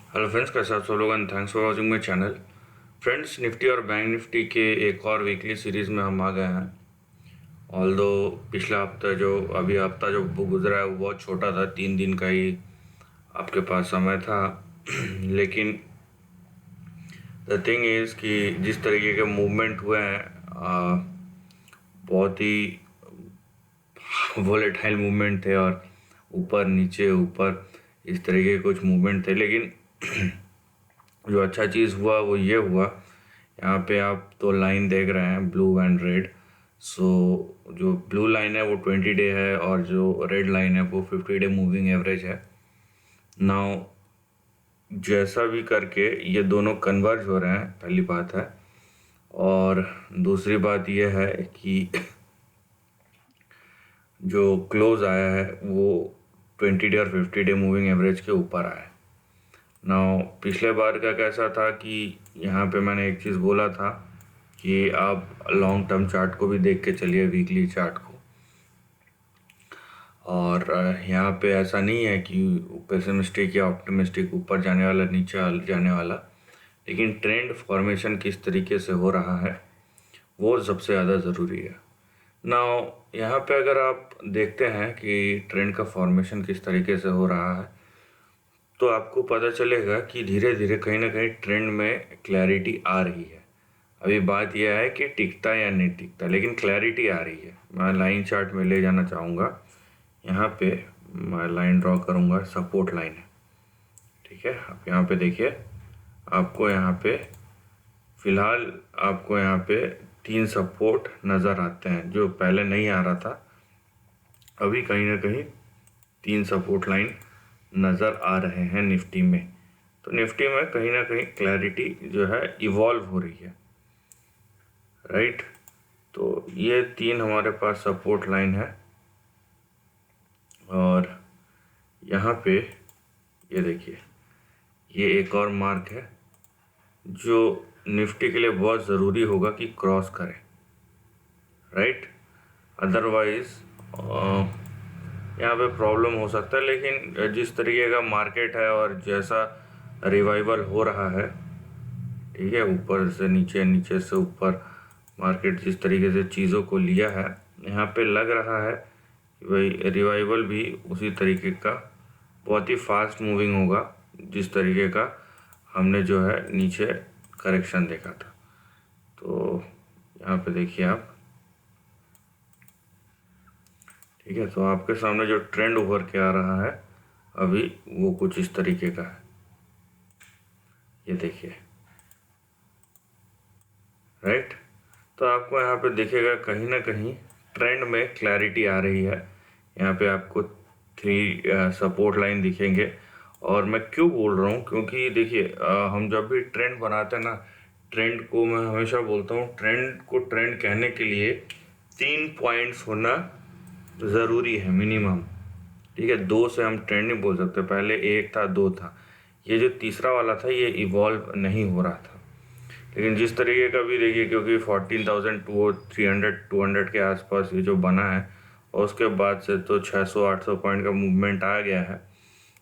Hello friends, कैसे आप सब लोग and thanks for watching my channel. Friends, Nifty और बैंक निफ्टी के एक और वीकली सीरीज़ में हम आ गए हैं। ऑल्दो पिछला हफ्ता जो गुजरा है वो बहुत छोटा था, 3 दिन का ही आपके पास समय था। लेकिन द थिंग इज़ कि जिस तरीके के मूवमेंट हुए हैं, बहुत ही वोलेटाइल मूवमेंट थे और ऊपर इस तरीके के कुछ मूवमेंट थे। लेकिन जो अच्छा चीज़ हुआ वो ये हुआ, यहाँ पे आप तो लाइन देख रहे हैं, ब्लू एंड रेड। सो जो ब्लू लाइन है वो 20 डे है और जो रेड लाइन है वो 50 डे मूविंग एवरेज है। नाउ जैसा भी करके ये दोनों कन्वर्ज हो रहे हैं, पहली बात है। और दूसरी बात ये है कि जो क्लोज आया है वो 20 डे और 50 डे मूविंग एवरेज के ऊपर आया है। नाउ पिछले बार का कैसा था कि यहाँ पे मैंने एक चीज़ बोला था कि आप लॉन्ग टर्म चार्ट को भी देख के चलिए, वीकली चार्ट को। और यहाँ पे ऐसा नहीं है कि पेसिमिस्टिक या ऑप्टिमिस्टिक, ऊपर जाने वाला नीचे जाने वाला, लेकिन ट्रेंड फॉर्मेशन किस तरीके से हो रहा है वो सबसे ज़्यादा ज़रूरी है। नाउ यहाँ पे अगर आप देखते हैं कि ट्रेंड का फॉर्मेशन किस तरीके से हो रहा है तो आपको पता चलेगा कि धीरे धीरे कहीं ना कहीं ट्रेंड में क्लैरिटी आ रही है। अभी बात यह है कि टिकता या नहीं टिकता, लेकिन क्लैरिटी आ रही है। मैं लाइन चार्ट में ले जाना चाहूँगा। यहाँ पे मैं लाइन ड्रॉ करूँगा, सपोर्ट लाइन है, ठीक है। आप यहाँ पे देखिए, आपको यहाँ पे फिलहाल आपको यहाँ पे 3 सपोर्ट नज़र आते हैं, जो पहले नहीं आ रहा था। अभी कहीं ना कहीं 3 सपोर्ट लाइन नज़र आ रहे हैं निफ्टी में। तो निफ्टी में कहीं ना कहीं क्लैरिटी जो है इवॉल्व हो रही है, राइट। तो ये 3 हमारे पास सपोर्ट लाइन है। और यहाँ पे ये देखिए, ये एक और मार्क है जो निफ्टी के लिए बहुत ज़रूरी होगा कि क्रॉस करें, राइट। अदरवाइज़ यहाँ पे प्रॉब्लम हो सकता है। लेकिन जिस तरीके का मार्केट है और जैसा रिवाइवल हो रहा है, ठीक है, ऊपर से नीचे, नीचे से ऊपर, मार्केट जिस तरीके से चीज़ों को लिया है, यहाँ पे लग रहा है कि भाई रिवाइवल भी उसी तरीके का बहुत ही फास्ट मूविंग होगा जिस तरीके का हमने जो है नीचे करेक्शन देखा था। तो यहाँ पे देखिए आप, ठीक है। तो आपके सामने जो ट्रेंड उभर के आ रहा है अभी वो कुछ इस तरीके का है, ये देखिए, राइट। तो आपको यहाँ पे दिखेगा कहीं ना कहीं ट्रेंड में क्लैरिटी आ रही है। यहाँ पे आपको 3 सपोर्ट लाइन दिखेंगे। और मैं क्यों बोल रहा हूँ, क्योंकि देखिए हम जब भी ट्रेंड बनाते हैं ना, ट्रेंड को मैं हमेशा बोलता हूँ, ट्रेंड को ट्रेंड कहने के लिए 3 पॉइंट्स होना ज़रूरी है मिनिमम, ठीक है। 2 से हम ट्रेंड नहीं बोल सकते। पहले 1 था, 2 था, ये जो तीसरा वाला था ये इवॉल्व नहीं हो रहा था। लेकिन जिस तरीके का भी देखिए, क्योंकि 14,300 200 के आसपास ये जो बना है और उसके बाद से तो 600-800 पॉइंट का मूवमेंट आ गया है,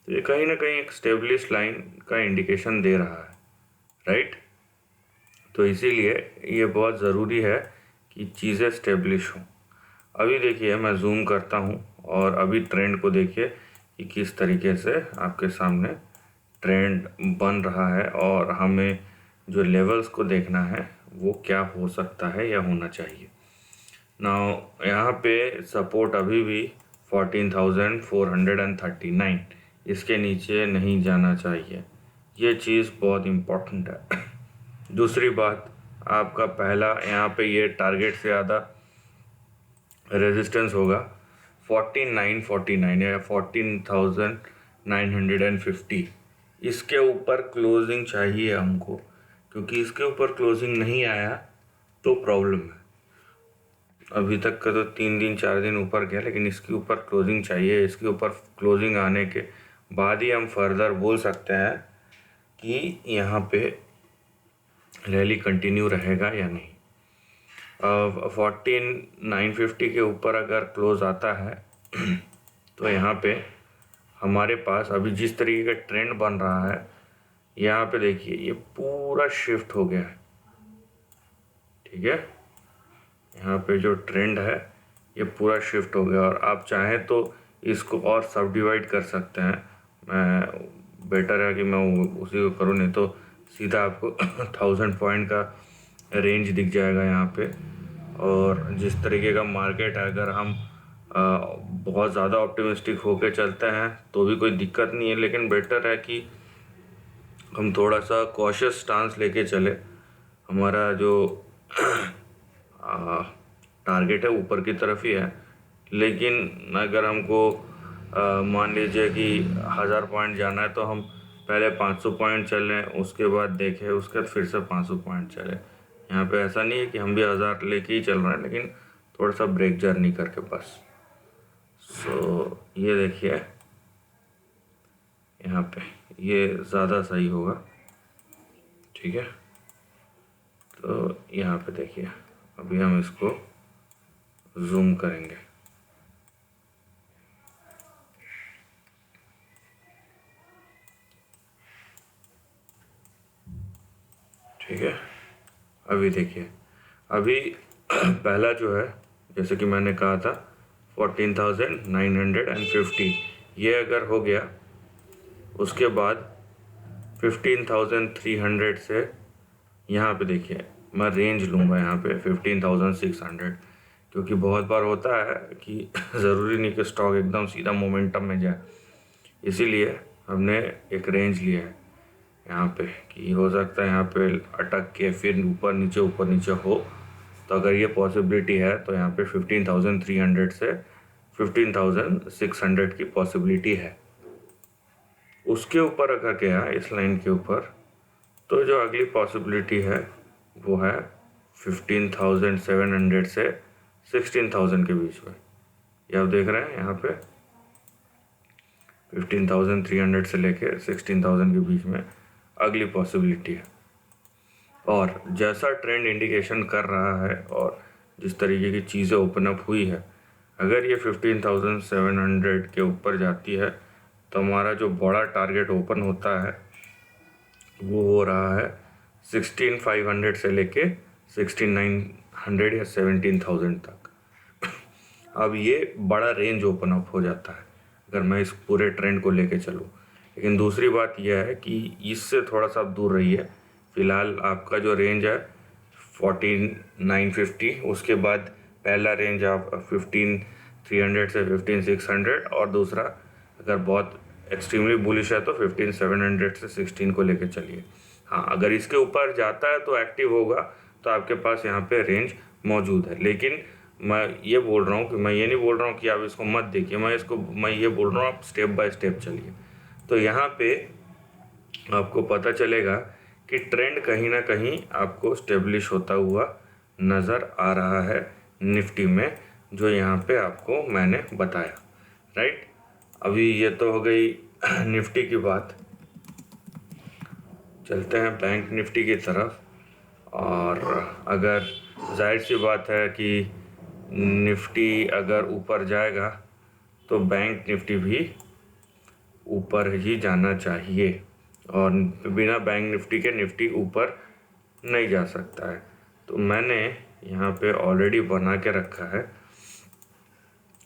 तो ये कहीं ना कहीं एक स्टेबलिश लाइन का इंडिकेशन दे रहा है, राइट। तो इसीलिए ये बहुत ज़रूरी है कि चीज़ें स्टेब्लिश हों। अभी देखिए मैं जूम करता हूँ और अभी ट्रेंड को देखिए कि किस तरीके से आपके सामने ट्रेंड बन रहा है और हमें जो लेवल्स को देखना है वो क्या हो सकता है या होना चाहिए। नाउ यहाँ पे सपोर्ट अभी भी 14,439, इसके नीचे नहीं जाना चाहिए। ये चीज़ बहुत इम्पोर्टेंट है। दूसरी बात, आपका पहला यहाँ पे ये टारगेट से ज़्यादा रेजिस्टेंस होगा 14,949 या 14,950। इसके ऊपर क्लोजिंग चाहिए हमको, क्योंकि इसके ऊपर क्लोजिंग नहीं आया तो प्रॉब्लम है। अभी तक का तो 3 दिन 4 दिन ऊपर गया, लेकिन इसके ऊपर क्लोजिंग चाहिए। इसके ऊपर क्लोजिंग आने के बाद ही हम फर्दर बोल सकते हैं कि यहाँ पे रैली कंटिन्यू रहेगा या नहीं। 14,950 के ऊपर अगर क्लोज आता है तो यहाँ पे हमारे पास अभी जिस तरीके का ट्रेंड बन रहा है यहाँ पे देखिए ये पूरा शिफ्ट हो गया है, ठीक है। यहाँ पे जो ट्रेंड है ये पूरा शिफ्ट हो गया, और आप चाहें तो इसको और सब डिवाइड कर सकते हैं। मैं बेटर है कि मैं उसी को करूँ, नहीं तो सीधा आपको 1000 पॉइंट का रेंज दिख जाएगा यहाँ पे। और जिस तरीके का मार्केट है, अगर हम बहुत ज़्यादा ऑप्टिमिस्टिक होके चलते हैं तो भी कोई दिक्कत नहीं है, लेकिन बेटर है कि हम थोड़ा सा कॉशियस स्टांस लेके चले। हमारा जो टारगेट है ऊपर की तरफ ही है, लेकिन अगर हमको मान लीजिए कि 1000 पॉइंट जाना है तो हम पहले 500 पॉइंट चलें, उसके बाद देखें, उसके बाद फिर से 500 पॉइंट चले। यहाँ पे ऐसा नहीं है कि हम भी 1000 लेके ही चल रहे हैं, लेकिन थोड़ा सा ब्रेक जर्नी करके बस। ये देखिए यहाँ पे ये ज़्यादा सही होगा, ठीक है। तो यहाँ पे देखिए अभी हम इसको जूम करेंगे, ठीक है। अभी देखिए अभी पहला जो है, जैसे कि मैंने कहा था 14,950, ये अगर हो गया, उसके बाद 15,300 से यहाँ पे देखिए मैं रेंज लूँगा यहाँ पे 15,600, क्योंकि बहुत बार होता है कि ज़रूरी नहीं कि स्टॉक एकदम सीधा मोमेंटम में जाए, इसीलिए हमने एक रेंज लिया है यहाँ पे कि हो सकता है यहाँ पे अटक के फिर ऊपर नीचे हो। तो अगर ये पॉसिबिलिटी है तो यहाँ पे 15,300 से 15,600 की पॉसिबिलिटी है। उसके ऊपर अगर गया इस लाइन के ऊपर, तो जो अगली पॉसिबिलिटी है वो है 15,700 से 16,000 के बीच में। ये आप देख रहे हैं यहाँ पे 15,300 से लेके 16,000 के बीच में अगली पॉसिबिलिटी है। और जैसा ट्रेंड इंडिकेशन कर रहा है और जिस तरीके की चीज़ें ओपन अप हुई है, अगर ये 15,700 के ऊपर जाती है तो हमारा जो बड़ा टारगेट ओपन होता है वो हो रहा है 16,500 से लेके 16,900 या 17,000 तक। अब ये बड़ा रेंज ओपन अप हो जाता है अगर मैं इस पूरे ट्रेंड को लेके चलूँ। लेकिन दूसरी बात यह है कि इससे थोड़ा सा आप दूर रहिए। फ़िलहाल आपका जो रेंज है 14,950, उसके बाद पहला रेंज आप 15,300 से 15,600, और दूसरा अगर बहुत एक्सट्रीमली बुलिश है तो 15,700 से 16 को लेके चलिए। हाँ, अगर इसके ऊपर जाता है तो एक्टिव होगा, तो आपके पास यहाँ पे रेंज मौजूद है। लेकिन मैं ये बोल रहा हूँ कि मैं ये नहीं बोल रहा हूँ कि आप इसको मत देखिए, मैं ये बोल रहा हूँ आप स्टेप बाय स्टेप चलिए। तो यहाँ पे आपको पता चलेगा कि ट्रेंड कहीं ना कहीं आपको स्टेब्लिश होता हुआ नज़र आ रहा है निफ्टी में, जो यहाँ पे आपको मैंने बताया, राइट। अभी ये तो हो गई निफ्टी की बात। चलते हैं बैंक निफ्टी की तरफ। और अगर जाहिर सी बात है कि निफ्टी अगर ऊपर जाएगा तो बैंक निफ्टी भी ऊपर ही जाना चाहिए, और बिना बैंक निफ्टी के निफ्टी ऊपर नहीं जा सकता है। तो मैंने यहाँ पे ऑलरेडी बना के रखा है।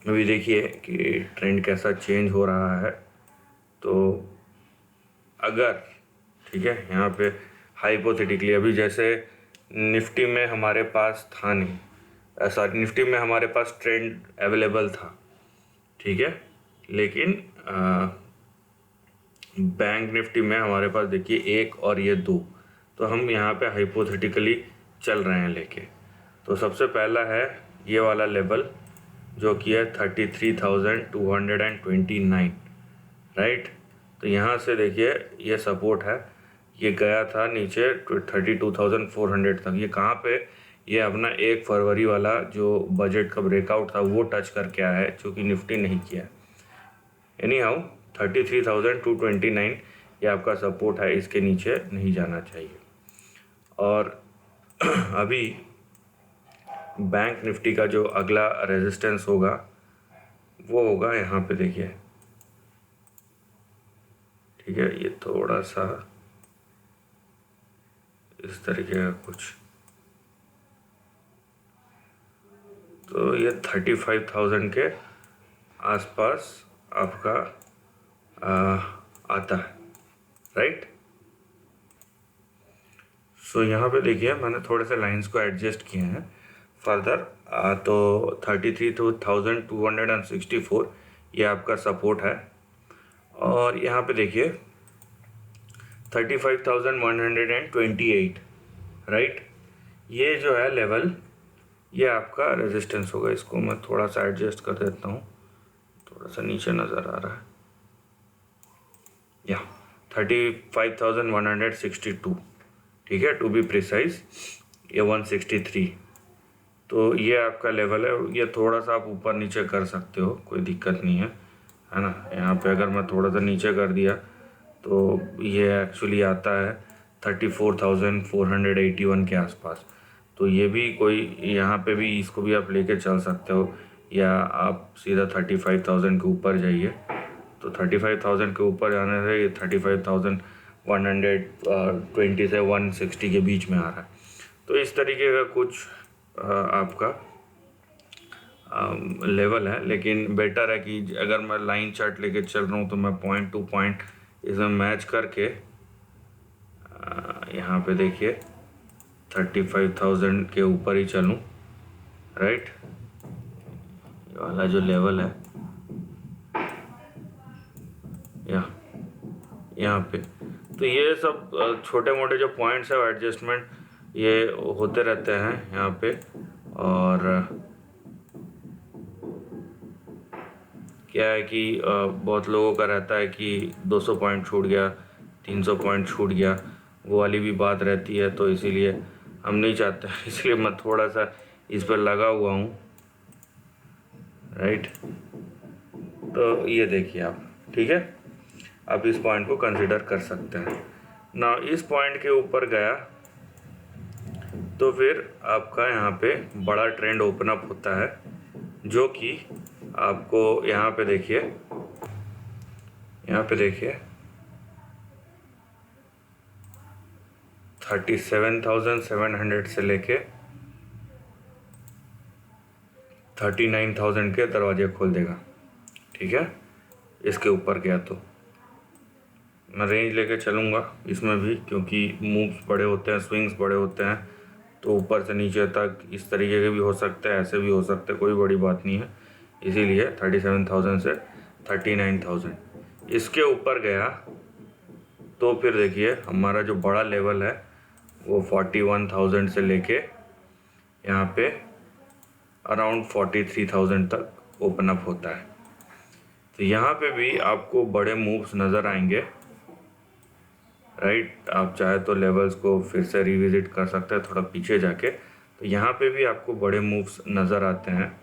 अभी देखिए कि ट्रेंड कैसा चेंज हो रहा है। तो अगर ठीक है, यहाँ पे हाइपोथेटिकली अभी जैसे निफ्टी में हमारे पास था नहीं, ऐसा निफ्टी में हमारे पास ट्रेंड अवेलेबल था, ठीक है। लेकिन बैंक निफ्टी में हमारे पास देखिए एक और ये दो, तो हम यहाँ पे हाइपोथेटिकली चल रहे हैं लेके। तो सबसे पहला है ये वाला लेवल जो कि है 33,229, राइट। तो यहाँ से देखिए ये सपोर्ट है, ये गया था नीचे 32,400 तक। ये कहाँ पे, ये अपना 1 फरवरी वाला जो बजट का ब्रेकआउट था वो टच करके आया है, चूँकि निफ्टी नहीं किया। एनी हाउ 33,229 ये आपका सपोर्ट है, इसके नीचे नहीं जाना चाहिए। और अभी बैंक निफ्टी का जो अगला रेजिस्टेंस होगा वो होगा यहाँ पे देखिए, ठीक है। ये थोड़ा सा इस तरीके का कुछ। तो ये 35,000 के आसपास आपका आता है, राइट। सो यहाँ पे देखिए मैंने थोड़े से लाइंस को एडजस्ट किए हैं फर्दर। तो 33,264 ये आपका सपोर्ट है। और यहाँ पे देखिए 35,128, राइट, ये जो है लेवल, ये आपका रेजिस्टेंस होगा। इसको मैं थोड़ा सा एडजस्ट कर देता हूँ, थोड़ा सा नीचे नज़र आ रहा है, या 35,162, ठीक है, टू बी प्रिसाइज। ये 163, तो ये आपका लेवल है। ये थोड़ा सा आप ऊपर नीचे कर सकते हो, कोई दिक्कत नहीं है ना। यहाँ पे अगर मैं थोड़ा सा नीचे कर दिया तो ये एक्चुअली आता है 34,481 के आसपास। तो ये भी कोई, यहाँ पे भी इसको भी आप लेके चल सकते हो, या आप सीधा 35,000 के ऊपर जाइए। तो 35,000 के ऊपर जाने से ये 35,120 से 160 के बीच में आ रहा है। तो इस तरीके का कुछ आपका लेवल है। लेकिन बेटर है कि अगर मैं लाइन चार्ट लेके चल रहा हूँ तो मैं पॉइंट टू पॉइंट इसमें मैच करके यहाँ पे देखिए 35,000 के ऊपर ही चलूँ, राइट। ये वाला जो लेवल है यहाँ पे, तो ये सब छोटे मोटे जो पॉइंट्स है एडजस्टमेंट ये होते रहते हैं यहाँ पे। और क्या है कि बहुत लोगों का रहता है कि 200 पॉइंट छूट गया, 300 पॉइंट छूट गया, वो वाली भी बात रहती है। तो इसीलिए हम नहीं चाहते, इसलिए मैं थोड़ा सा इस पर लगा हुआ हूँ, राइट। तो ये देखिए आप, ठीक है, आप इस पॉइंट को कंसिडर कर सकते हैं ना। इस पॉइंट के ऊपर गया तो फिर आपका यहाँ पे बड़ा ट्रेंड ओपन अप होता है, जो कि आपको यहाँ पे देखिए 37,700 से लेके 39,000 के दरवाजे खोल देगा, ठीक है। इसके ऊपर गया तो मैं रेंज लेके चलूँगा इसमें भी, क्योंकि मूव्स बड़े होते हैं, स्विंग्स बड़े होते हैं। तो ऊपर से नीचे तक इस तरीके के भी हो सकते हैं, ऐसे भी हो सकते हैं, कोई बड़ी बात नहीं है। इसीलिए 37,000 से 39,000 इसके ऊपर गया तो फिर देखिए हमारा जो बड़ा लेवल है वो 41,000 से लेके यहाँ पे अराउंड 43,000 तक ओपन अप होता है। तो यहाँ पे भी आपको बड़े मूव्स नज़र आएंगे, राइट। आप चाहे तो लेवल्स को फिर से रिविजिट कर सकते हैं थोड़ा पीछे जाके। तो यहाँ पे भी आपको बड़े मूव्स नज़र आते हैं।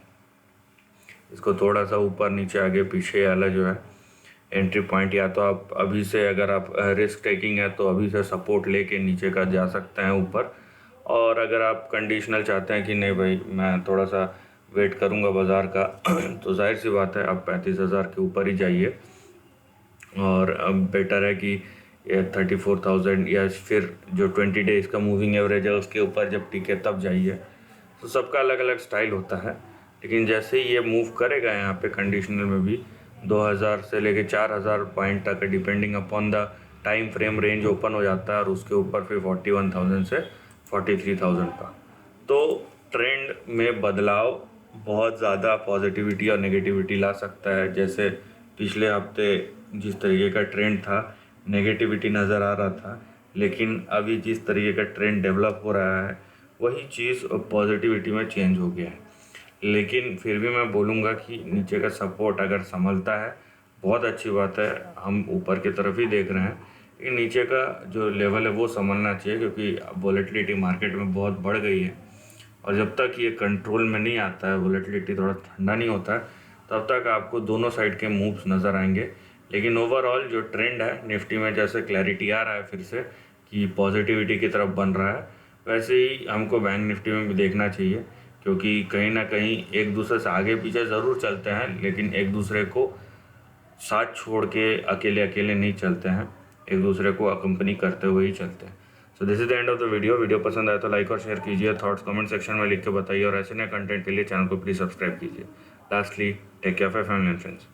इसको थोड़ा सा ऊपर नीचे आगे पीछे वाला जो है एंट्री पॉइंट, या तो आप अभी से, अगर आप रिस्क टेकिंग है तो अभी से सपोर्ट लेके नीचे का जा सकते हैं ऊपर। और अगर आप कंडीशनल चाहते हैं कि नहीं भाई मैं थोड़ा सा वेट करूंगा बाज़ार का तो जाहिर सी बात है आप 35,000 के ऊपर ही जाइए। और बेटर है कि ये 34,000 या फिर जो 20 डेज़ का मूविंग एवरेज है उसके ऊपर जब टिके तब जाइए। तो सबका अलग अलग स्टाइल होता है। लेकिन जैसे ही ये मूव करेगा यहाँ पे कंडीशनल में भी 2,000 से लेके 4,000 पॉइंट तक depending upon the time frame range open हो जाता है। और उसके ऊपर फिर 41,000 से 43,000 का। तो ट्रेंड में बदलाव बहुत ज़्यादा पॉजिटिविटी और नेगेटिविटी ला सकता है। जैसे पिछले हफ्ते जिस तरीके का ट्रेंड था, नेगेटिविटी नज़र आ रहा था, लेकिन अभी जिस तरीके का ट्रेंड डेवलप हो रहा है वही चीज़ पॉजिटिविटी में चेंज हो गया है। लेकिन फिर भी मैं बोलूँगा कि नीचे का सपोर्ट अगर संभलता है बहुत अच्छी बात है, हम ऊपर की तरफ ही देख रहे हैं। लेकिन नीचे का जो लेवल है वो संभलना चाहिए, क्योंकि वॉलेटिलिटी मार्केट में बहुत बढ़ गई है। और जब तक ये कंट्रोल में नहीं आता है, वॉलेटिलिटी थोड़ा ठंडा नहीं होता है, तब तक आपको दोनों साइड के मूव्स नज़र आएंगे। लेकिन ओवरऑल जो ट्रेंड है निफ्टी में, जैसे क्लैरिटी आ रहा है फिर से कि पॉजिटिविटी की तरफ बन रहा है, वैसे ही हमको बैंक निफ्टी में भी देखना चाहिए। क्योंकि कहीं ना कहीं एक दूसरे से आगे पीछे ज़रूर चलते हैं, लेकिन एक दूसरे को साथ छोड़ के अकेले अकेले नहीं चलते हैं, एक दूसरे को अकम्पनी करते हुए ही चलते हैं। So this is the end of the video पसंद आया तो लाइक और शेयर कीजिए, थॉट्स कमेंट सेक्शन में लिख के बताइए और ऐसे नए कंटेंट के लिए चैनल को प्लीज़ सब्सक्राइब कीजिए। Lastly, take care of your family and friends.